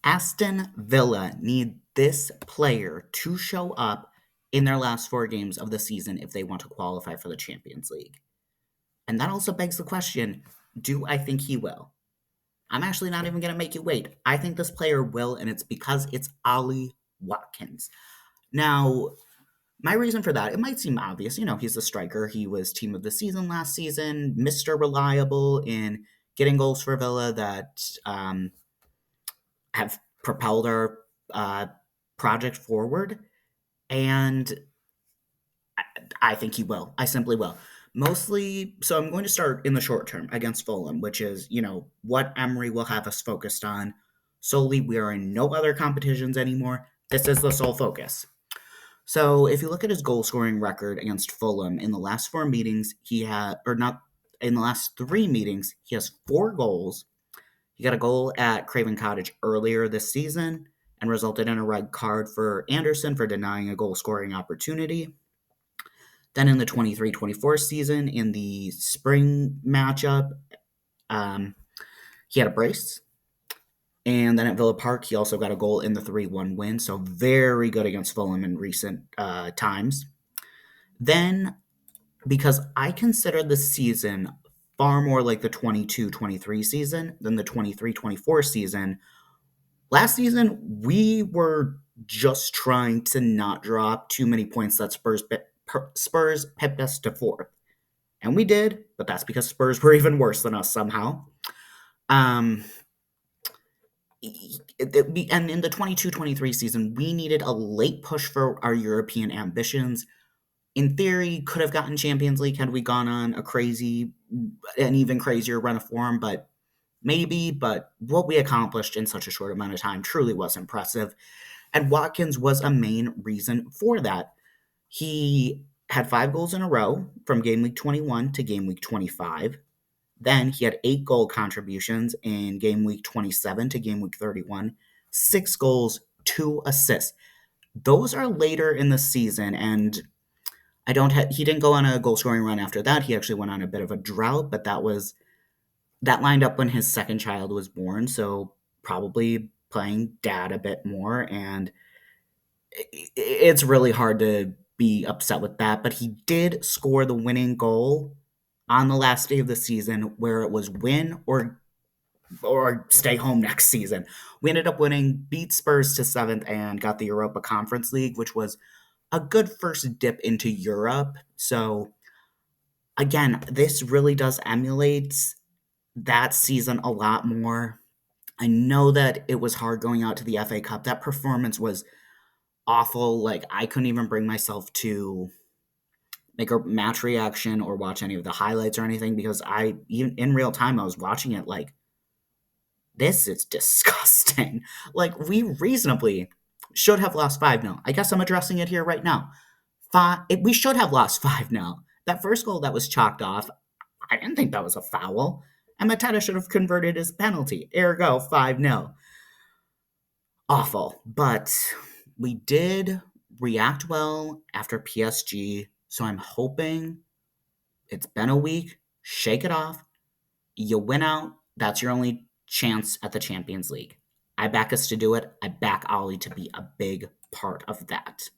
Aston Villa need this player to show up in their last 4 games of the season if they want to qualify for the Champions League. And that also begs the question, do I think he will? I'm actually not even going to make you wait. I think this player will, and it's because it's Ollie Watkins. Now, my reason for that, it might seem obvious. He's a striker. He was team of the season last season, Mr. Reliable in getting goals for Villa that have propelled our uh, project forward. And I think he will. I simply will. Mostly, so I'm going to start in the short term against Fulham, which is, what Emery will have us focused on. Solely, we are in no other competitions anymore. This is the sole focus. So if you look at his goal scoring record against Fulham in the last 4 meetings, he had, or not, in the last 3 meetings, he has 4 goals. He got a goal at Craven Cottage earlier this season and resulted in a red card for Anderson for denying a goal scoring opportunity. Then in the 23-24 season, in the spring matchup, he had a brace. And then at Villa Park, he also got a goal in the 3-1 win. So very good against Fulham in recent times. Then, because I consider this season far more like the 22-23 season than the 23-24 season, last season we were just trying to not drop too many points that Spurs pipped us to 4th. And we did, but that's because Spurs were even worse than us somehow. And in the 22-23 season, we needed a late push for our European ambitions. In theory, could have gotten Champions League had we gone on an even crazier run of form, but what we accomplished in such a short amount of time truly was impressive. And Watkins was a main reason for that. He had 5 goals in a row from game week 21 to game week 25. Then he had 8 goal contributions in game week 27 to game week 31, 6 goals, 2 assists. Those are later in the season, and he didn't go on a goal scoring run after that. He actually went on a bit of a drought, but that lined up when his second child was born, so probably playing dad a bit more, and it's really hard to be upset with that. But he did score the winning goal on the last day of the season, where it was win or stay home next season. We ended up winning, beat Spurs to 7th, and got the Europa Conference League, which was a good first dip into Europe. So again, this really does emulate that season a lot more. I know that it was hard going out to the FA Cup. That performance was awful. Like, I couldn't even bring myself to make a match reaction or watch any of the highlights or anything, because even in real time, I was watching it like, this is disgusting. Like, we reasonably should have lost 5-0. I guess I'm addressing it here right now. We should have lost 5-0. That first goal that was chalked off, I didn't think that was a foul. And Mateta should have converted his penalty. Ergo, 5-0. Awful. But we did react well after PSG, so I'm hoping it's been a week. Shake it off. You win out. That's your only chance at the Champions League. I back us to do it. I back Ollie to be a big part of that.